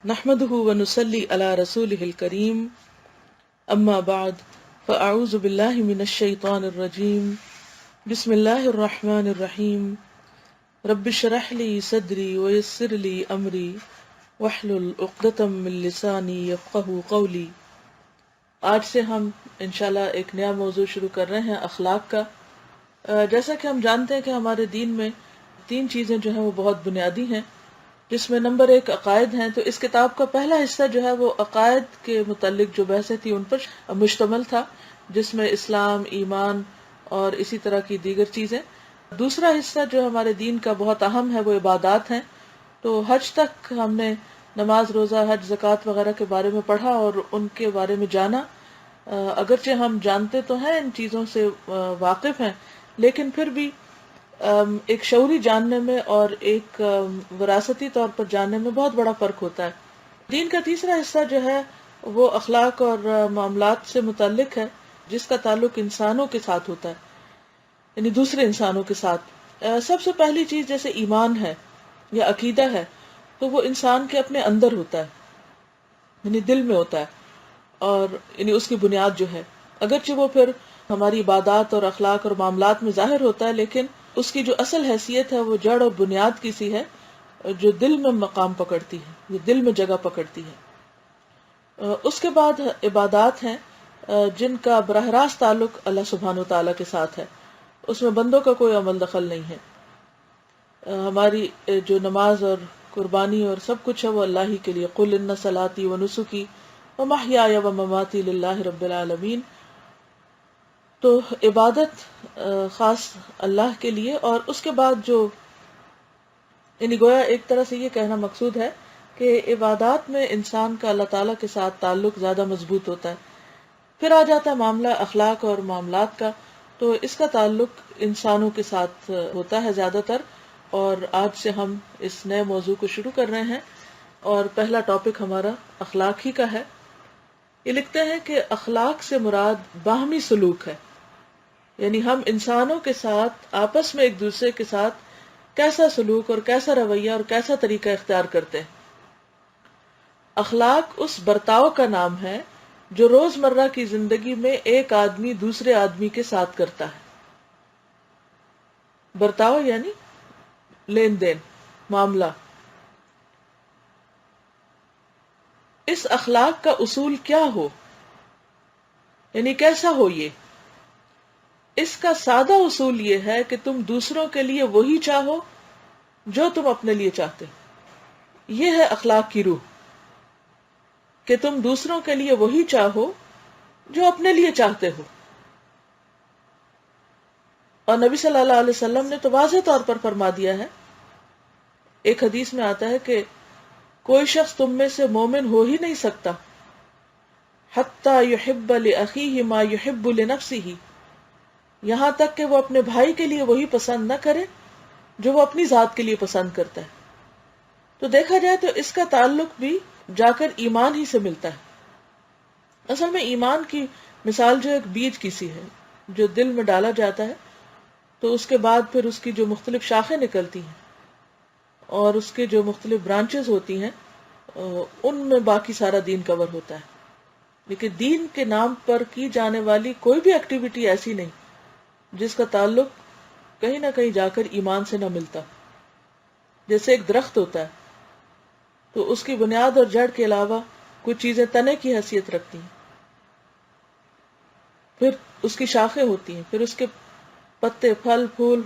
نحمده ونصلي على رسوله الكريم اما بعد فاعوذ بالله من الشيطان الرجيم بسم الله الرحمن الرحيم رب اشرح لي صدري ويسر لي امري واحلل عقدة من لساني يفقهوا قولي۔ آج سے ہم انشاءاللہ ایک نیا موضوع شروع کر رہے ہیں اخلاق کا۔ جیسا کہ ہم جانتے ہیں کہ ہمارے دین میں تین چیزیں جو ہیں وہ بہت بنیادی ہیں، جس میں نمبر ایک عقائد ہیں۔ تو اس کتاب کا پہلا حصہ جو ہے وہ عقائد کے متعلق جو بحثیں تھی ان پر مشتمل تھا، جس میں اسلام، ایمان اور اسی طرح کی دیگر چیزیں۔ دوسرا حصہ جو ہمارے دین کا بہت اہم ہے وہ عبادات ہیں۔ تو حج تک ہم نے نماز، روزہ، حج، زکوٰۃ وغیرہ کے بارے میں پڑھا اور ان کے بارے میں جانا۔ اگرچہ ہم جانتے تو ہیں، ان چیزوں سے واقف ہیں، لیکن پھر بھی ایک شعوری جاننے میں اور ایک وراثتی طور پر جاننے میں بہت بڑا فرق ہوتا ہے۔ دین کا تیسرا حصہ جو ہے وہ اخلاق اور معاملات سے متعلق ہے، جس کا تعلق انسانوں کے ساتھ ہوتا ہے، یعنی دوسرے انسانوں کے ساتھ۔ سب سے پہلی چیز جیسے ایمان ہے یا عقیدہ ہے، تو وہ انسان کے اپنے اندر ہوتا ہے، یعنی دل میں ہوتا ہے، اور یعنی اس کی بنیاد جو ہے، اگرچہ وہ پھر ہماری عبادات اور اخلاق اور معاملات میں ظاہر ہوتا ہے، لیکن اس کی جو اصل حیثیت ہے وہ جڑ اور بنیاد کی سی ہے، جو دل میں مقام پکڑتی ہے، یہ دل میں جگہ پکڑتی ہے۔ اس کے بعد عبادات ہیں جن کا براہ راست تعلق اللہ سبحانہ وتعالیٰ کے ساتھ ہے، اس میں بندوں کا کوئی عمل دخل نہیں ہے۔ ہماری جو نماز اور قربانی اور سب کچھ ہے وہ اللہ ہی کے لیے، قل ان صلاتی ونسکی ومحیای ومماتی للہ رب العالمین۔ تو عبادت خاص اللہ کے لیے، اور اس کے بعد جو یعنی گویا ایک طرح سے یہ کہنا مقصود ہے کہ عبادات میں انسان کا اللہ تعالیٰ کے ساتھ تعلق زیادہ مضبوط ہوتا ہے۔ پھر آ جاتا ہے معاملہ اخلاق اور معاملات کا، تو اس کا تعلق انسانوں کے ساتھ ہوتا ہے زیادہ تر، اور آج سے ہم اس نئے موضوع کو شروع کر رہے ہیں، اور پہلا ٹاپک ہمارا اخلاق ہی کا ہے۔ یہ لکھتے ہیں کہ اخلاق سے مراد باہمی سلوک ہے، یعنی ہم انسانوں کے ساتھ آپس میں ایک دوسرے کے ساتھ کیسا سلوک اور کیسا رویہ اور کیسا طریقہ اختیار کرتے ہیں۔ اخلاق اس برتاؤ کا نام ہے جو روز مرہ کی زندگی میں ایک آدمی دوسرے آدمی کے ساتھ کرتا ہے۔ برتاؤ یعنی لین دین، معاملہ۔ اس اخلاق کا اصول کیا ہو، یعنی کیسا ہو یہ؟ اس کا سادہ اصول یہ ہے کہ تم دوسروں کے لیے وہی چاہو جو تم اپنے لیے چاہتے ہو۔ یہ ہے اخلاق کی روح، کہ تم دوسروں کے لیے وہی چاہو جو اپنے لیے چاہتے ہو۔ اور نبی صلی اللہ علیہ وسلم نے تو واضح طور پر فرما دیا ہے، ایک حدیث میں آتا ہے کہ کوئی شخص تم میں سے مومن ہو ہی نہیں سکتا حتی یحب لأخیہ ما یحب لنفسہ، یہاں تک کہ وہ اپنے بھائی کے لیے وہی پسند نہ کرے جو وہ اپنی ذات کے لیے پسند کرتا ہے۔ تو دیکھا جائے تو اس کا تعلق بھی جا کر ایمان ہی سے ملتا ہے۔ اصل میں ایمان کی مثال جو ایک بیج کی سی ہے، جو دل میں ڈالا جاتا ہے، تو اس کے بعد پھر اس کی جو مختلف شاخیں نکلتی ہیں اور اس کے جو مختلف برانچز ہوتی ہیں، ان میں باقی سارا دین کور ہوتا ہے۔ لیکن دین کے نام پر کی جانے والی کوئی بھی ایکٹیویٹی ایسی نہیں جس کا تعلق کہیں نہ کہیں جا کر ایمان سے نہ ملتا۔ جیسے ایک درخت ہوتا ہے تو اس کی بنیاد اور جڑ کے علاوہ کچھ چیزیں تنے کی حیثیت رکھتی ہیں، پھر اس کی شاخیں ہوتی ہیں، پھر اس کے پتے، پھل، پھول،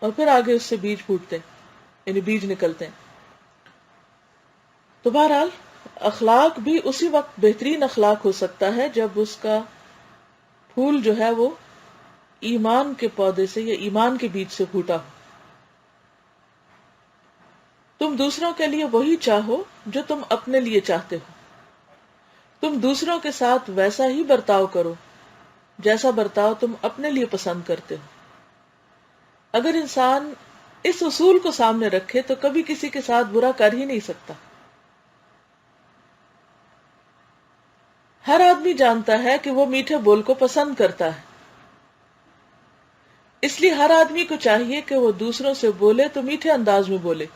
اور پھر آگے اس سے بیج پھوٹتے ہیں، یعنی بیج نکلتے ہیں۔ تو بہرحال اخلاق بھی اسی وقت بہترین اخلاق ہو سکتا ہے جب اس کا پھول جو ہے وہ ایمان کے پودے سے یا ایمان کے بیج سے پھوٹا ہو۔ تم دوسروں کے لیے وہی چاہو جو تم اپنے لیے چاہتے ہو۔ تم دوسروں کے ساتھ ویسا ہی برتاؤ کرو جیسا برتاؤ تم اپنے لیے پسند کرتے ہو۔ اگر انسان اس اصول کو سامنے رکھے تو کبھی کسی کے ساتھ برا کر ہی نہیں سکتا۔ ہر آدمی جانتا ہے کہ وہ میٹھے بول کو پسند کرتا ہے، اس لیے ہر آدمی کو چاہیے کہ وہ دوسروں سے بولے تو میٹھے انداز میں بولے،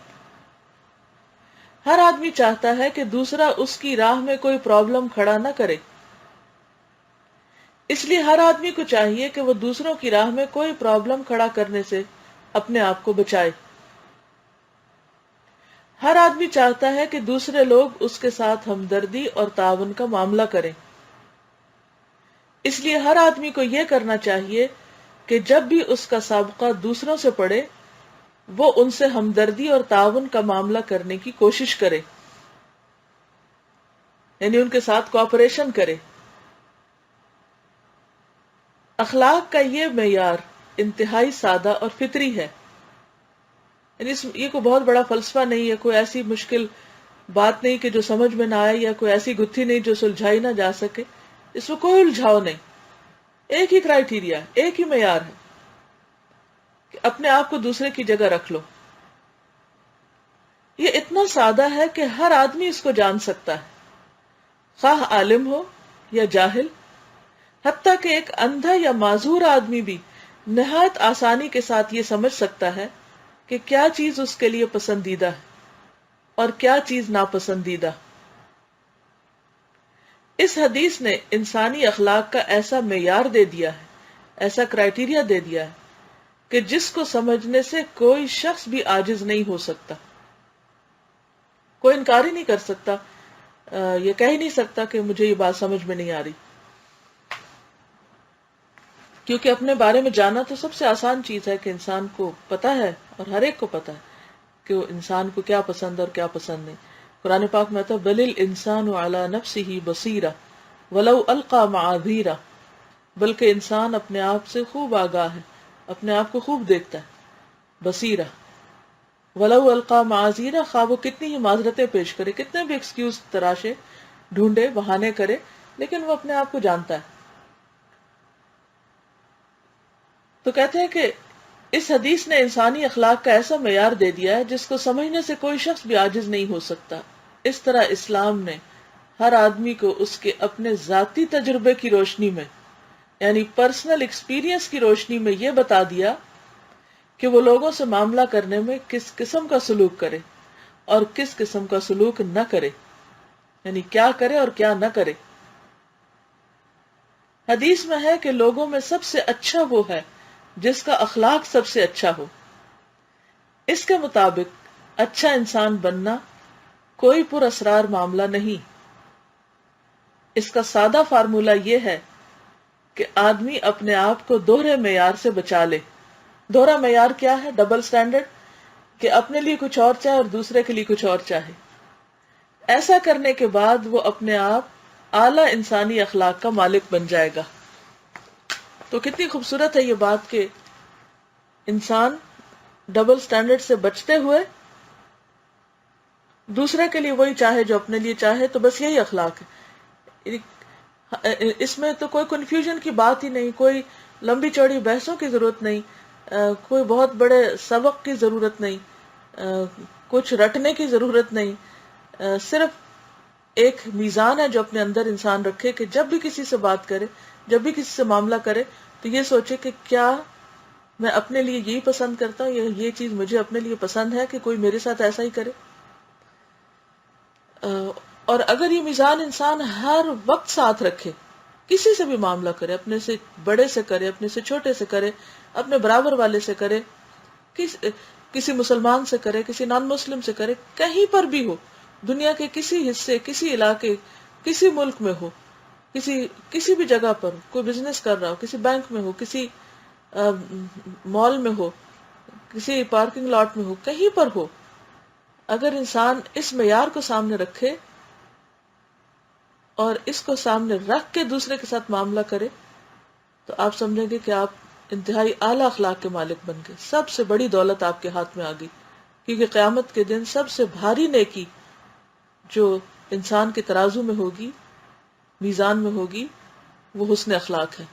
ہر آدمی چاہتا ہے کہ دوسرا اس کی راہ میں کوئی پرابلم کھڑا نہ کرے، اس لیے ہر آدمی کو چاہیے کہ وہ دوسروں کی راہ میں کوئی پرابلم کھڑا کرنے سے اپنے آپ کو بچائے۔ ہر آدمی چاہتا ہے کہ دوسرے لوگ اس کے ساتھ ہمدردی اور تعاون کا معاملہ کریں، اس لیے ہر آدمی کو یہ کرنا چاہیے کہ جب بھی اس کا سابقہ دوسروں سے پڑے وہ ان سے ہمدردی اور تعاون کا معاملہ کرنے کی کوشش کرے، یعنی ان کے ساتھ کوآپریشن کرے۔ اخلاق کا یہ معیار انتہائی سادہ اور فطری ہے، یعنی یہ کوئی بہت بڑا فلسفہ نہیں ہے، کوئی ایسی مشکل بات نہیں کہ جو سمجھ میں نہ آئے، یا کوئی ایسی گتھی نہیں جو سلجھائی نہ جا سکے، اس میں کوئی الجھاؤ نہیں۔ ایک ہی کرائیٹیریا، ایک ہی معیار ہے کہ اپنے آپ کو دوسرے کی جگہ رکھ لو۔ یہ اتنا سادہ ہے کہ ہر آدمی اس کو جان سکتا ہے، خواہ عالم ہو یا جاہل، حتیٰ کہ ایک اندھا یا معذور آدمی بھی نہایت آسانی کے ساتھ یہ سمجھ سکتا ہے کہ کیا چیز اس کے لیے پسندیدہ ہے اور کیا چیز ناپسندیدہ۔ اس حدیث نے انسانی اخلاق کا ایسا معیار دے دیا ہے، ایسا کرائیٹیریا دے دیا ہے کہ جس کو سمجھنے سے کوئی شخص بھی عاجز نہیں ہو سکتا، کوئی انکار ہی نہیں کر سکتا، یہ کہہ ہی نہیں سکتا کہ مجھے یہ بات سمجھ میں نہیں آ رہی، کیونکہ اپنے بارے میں جاننا تو سب سے آسان چیز ہے کہ انسان کو پتا ہے، اور ہر ایک کو پتا ہے کہ وہ انسان کو کیا پسند اور کیا پسند نہیں۔ قرآن پاک میں تو بل الانسان علی نفسہ بصیرہ ولو القی معاذیرہ، بلکہ انسان اپنے آپ سے خوب آگاہ ہے، اپنے آپ کو خوب دیکھتا ہے، بصیرہ، ولو القی معاذیرہ، خواہ وہ کتنی ہی معذرتیں پیش کرے، کتنے بھی ایکسکیوز تراشے، ڈھونڈے، بہانے کرے، لیکن وہ اپنے آپ کو جانتا ہے۔ تو کہتے ہیں کہ اس حدیث نے انسانی اخلاق کا ایسا معیار دے دیا ہے جس کو سمجھنے سے کوئی شخص بھی عاجز نہیں ہو سکتا۔ اس طرح اسلام نے ہر آدمی کو اس کے اپنے ذاتی تجربے کی روشنی میں، یعنی پرسنل ایکسپیرینس کی روشنی میں یہ بتا دیا کہ وہ لوگوں سے معاملہ کرنے میں کس قسم کا سلوک کرے اور کس قسم کا سلوک نہ کرے، یعنی کیا کرے اور کیا نہ کرے۔ حدیث میں ہے کہ لوگوں میں سب سے اچھا وہ ہے جس کا اخلاق سب سے اچھا ہو۔ اس کے مطابق اچھا انسان بننا کوئی پر اسرار معاملہ نہیں۔ اس کا سادہ فارمولہ یہ ہے کہ آدمی اپنے آپ کو دوہرے معیار سے بچا لے۔ دوہرا معیار کیا ہے؟ ڈبل سٹینڈرڈ، کہ اپنے لیے کچھ اور چاہے اور دوسرے کے لیے کچھ اور چاہے۔ ایسا کرنے کے بعد وہ اپنے آپ اعلی انسانی اخلاق کا مالک بن جائے گا۔ تو کتنی خوبصورت ہے یہ بات کہ انسان ڈبل سٹینڈرڈ سے بچتے ہوئے دوسرے کے لیے وہی چاہے جو اپنے لیے چاہے، تو بس یہی اخلاق ہے۔ اس میں تو کوئی کنفیوژن کی بات ہی نہیں، کوئی لمبی چوڑی بحثوں کی ضرورت نہیں، کوئی بہت بڑے سبق کی ضرورت نہیں، کچھ رٹنے کی ضرورت نہیں، صرف ایک میزان ہے جو اپنے اندر انسان رکھے کہ جب بھی کسی سے بات کرے، جب بھی کسی سے معاملہ کرے، تو یہ سوچے کہ کیا میں اپنے لیے یہی پسند کرتا ہوں، یہ چیز مجھے اپنے لیے پسند ہے کہ کوئی میرے ساتھ ایسا ہی کرے۔ اور اگر یہ میزان انسان ہر وقت ساتھ رکھے، کسی سے بھی معاملہ کرے، اپنے سے بڑے سے کرے، اپنے سے چھوٹے سے کرے، اپنے برابر والے سے کرے، کسی مسلمان سے کرے، کسی نان مسلم سے کرے، کہیں پر بھی ہو، دنیا کے کسی حصے، کسی علاقے، کسی ملک میں ہو، کسی بھی جگہ پر کوئی بزنس کر رہا ہو، کسی بینک میں ہو، کسی مال میں ہو، کسی پارکنگ لاٹ میں ہو، کہیں پر ہو، اگر انسان اس معیار کو سامنے رکھے اور اس کو سامنے رکھ کے دوسرے کے ساتھ معاملہ کرے، تو آپ سمجھیں گے کہ آپ انتہائی اعلیٰ اخلاق کے مالک بن گئے، سب سے بڑی دولت آپ کے ہاتھ میں آ گئی، کیونکہ قیامت کے دن سب سے بھاری نیکی جو انسان کے ترازو میں ہوگی، میزان میں ہوگی، وہ حسن اخلاق ہے۔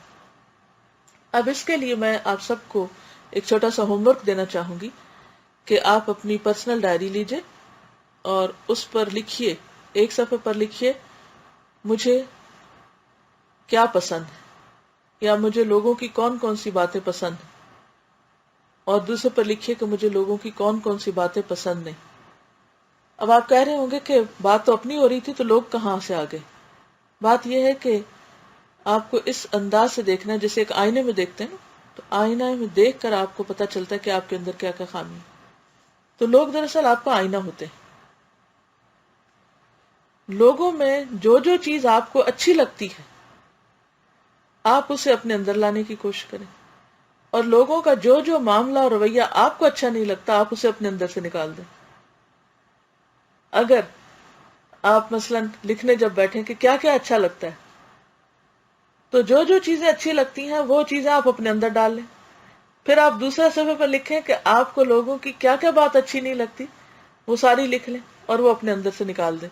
اب اس کے لیے میں آپ سب کو ایک چھوٹا سا ہوم ورک دینا چاہوں گی کہ آپ اپنی پرسنل ڈائری لیجئے اور اس پر لکھیے، ایک صفحے پر لکھیے مجھے کیا پسند ہے، یا مجھے لوگوں کی کون کون سی باتیں پسند ہیں، اور دوسرے پر لکھیے کہ مجھے لوگوں کی کون کون سی باتیں پسند نہیں۔ اب آپ کہہ رہے ہوں گے کہ بات تو اپنی ہو رہی تھی تو لوگ کہاں سے آ گئے. بات یہ ہے کہ آپ کو اس انداز سے دیکھنا ہے جیسے ایک آئینے میں دیکھتے ہیں نا، تو آئینہ میں دیکھ کر آپ کو پتا چلتا ہے کہ آپ کے اندر کیا کیا خامی ہے. تو لوگ دراصل آپ کا آئینہ ہوتے ہیں. لوگوں میں جو جو چیز آپ کو اچھی لگتی ہے آپ اسے اپنے اندر لانے کی کوشش کریں، اور لوگوں کا جو جو معاملہ اور رویہ آپ کو اچھا نہیں لگتا آپ اسے اپنے اندر سے نکال دیں. اگر آپ مثلا لکھنے جب بیٹھیں کہ کیا کیا اچھا لگتا ہے، تو جو جو چیزیں اچھی لگتی ہیں وہ چیزیں آپ اپنے اندر ڈال لیں. پھر آپ دوسرے صفحے پر لکھیں کہ آپ کو لوگوں کی کیا کیا بات اچھی نہیں لگتی، وہ ساری لکھ لیں اور وہ اپنے اندر سے نکال دیں.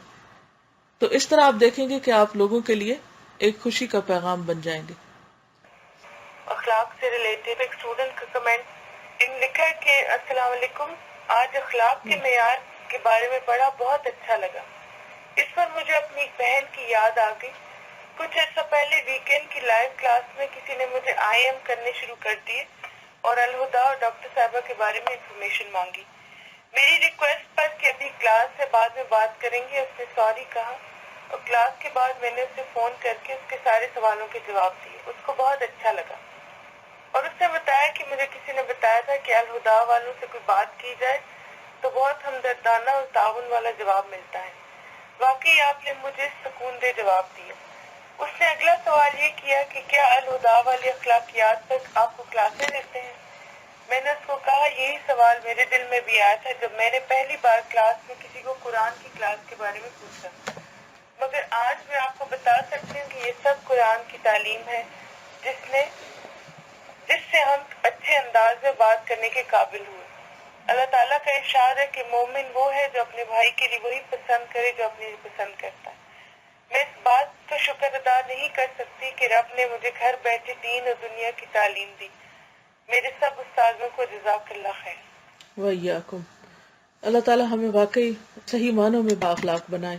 تو اس طرح آپ دیکھیں گے کہ آپ لوگوں کے لیے ایک خوشی کا پیغام بن جائیں گے. اخلاق سے ریلیٹڈ ایک اسٹوڈنٹ کا کمنٹ ان لکھا ہے کہ السلام علیکم، آج اخلاق کے معیار کے بارے میں پڑھا، بہت اچھا لگا. اس پر مجھے اپنی ایک بہن کی یاد آ گئی. کچھ عرصہ پہلے ویکینڈ کی لائیو کلاس میں کسی نے مجھے آئی ایم کرنے شروع کر دیے اور الہدا اور ڈاکٹر صاحبہ کے بارے میں انفارمیشن مانگی. میری ریکویسٹ پر کہ ابھی کلاس سے بعد میں بات کریں گے، اس نے سوری کہا اور کلاس کے بعد میں نے اسے فون کر کے اس کے سارے سوالوں کے جواب دیے. اس کو بہت اچھا لگا اور اس نے بتایا کہ مجھے کسی نے بتایا تھا کہ الہدا والوں سے کوئی بات کی جائے تو بہت ہمدردانہ اور تعاون والا جواب ملتا ہے. واقعی آپ نے مجھے سکون دہ جواب دیا. اس نے اگلا سوال یہ کیا کہ کیا الہدا والی اخلاقیات پر آپ کو کلاسیں دیتے ہیں؟ میں نے اس کو کہا یہی سوال میرے دل میں بھی آیا تھا جب میں نے پہلی بار کلاس میں کسی کو قرآن کی کلاس کے بارے میں پوچھا، مگر آج میں آپ کو بتا سکتی ہوں کہ یہ سب قرآن کی تعلیم ہے جس سے ہم اچھے انداز میں بات کرنے کے قابل ہوئے. اللہ تعالیٰ کا ارشاد ہے کہ مومن وہ ہے جو اپنے بھائی کے لیے وہی پسند کرے جو اپنے لیے پسند کرتا ہے. میں اس بات کا شکر ادا نہیں کر سکتی کہ رب نے مجھے گھر بیٹھے دین اور دنیا کی تعلیم دی. میرے سب استاذوں کو جزاک اللہ خیر. وَإِيَّاكُمْ. اللہ تعالیٰ ہمیں واقعی صحیح معنوں میں بااخلاق بنائے.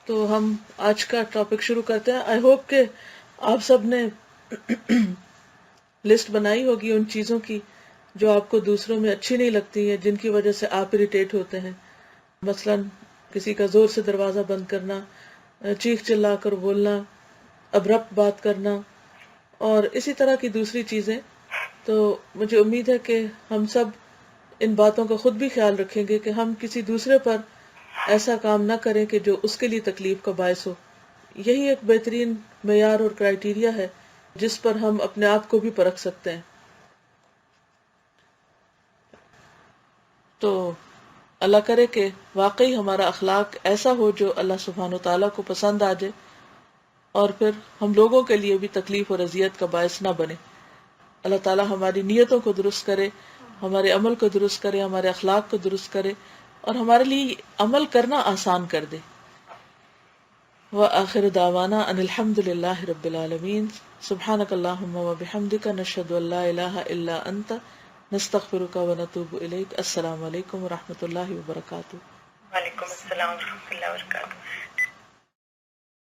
تو ہم آج کا ٹاپک شروع کرتے ہیں. آئی ہوپ کہ آپ سب نے لسٹ بنائی ہوگی ان چیزوں کی جو آپ کو دوسروں میں اچھی نہیں لگتی ہیں، جن کی وجہ سے آپ اریٹیٹ ہوتے ہیں. مثلا کسی کا زور سے دروازہ بند کرنا، چیخ چلا کر بولنا، ابرپٹ بات کرنا اور اسی طرح کی دوسری چیزیں. تو مجھے امید ہے کہ ہم سب ان باتوں کا خود بھی خیال رکھیں گے کہ ہم کسی دوسرے پر ایسا کام نہ کریں کہ جو اس کے لیے تکلیف کا باعث ہو. یہی ایک بہترین معیار اور کرائیٹیریا ہے جس پر ہم اپنے آپ کو بھی پرکھ سکتے ہیں. تو اللہ کرے کہ واقعی ہمارا اخلاق ایسا ہو جو اللہ سبحانہ و تعالیٰ کو پسند آ جائے اور پھر ہم لوگوں کے لیے بھی تکلیف اور اذیت کا باعث نہ بنے. اللہ تعالیٰ ہماری نیتوں کو درست کرے، ہمارے عمل کو درست کرے، ہمارے اخلاق کو درست کرے اور ہمارے لیے عمل کرنا آسان کر دے. وآخر دعوانا ان الحمد للہ رب العالمین. سبحانک اللہم وبحمدک، نشہد ان لا الہ الا انت، نستغفرک ونتوب الیک. السلام علیکم ورحمۃ اللہ وبرکاتہ. وعلیکم السلام ورحمۃ اللہ وبرکاتہ.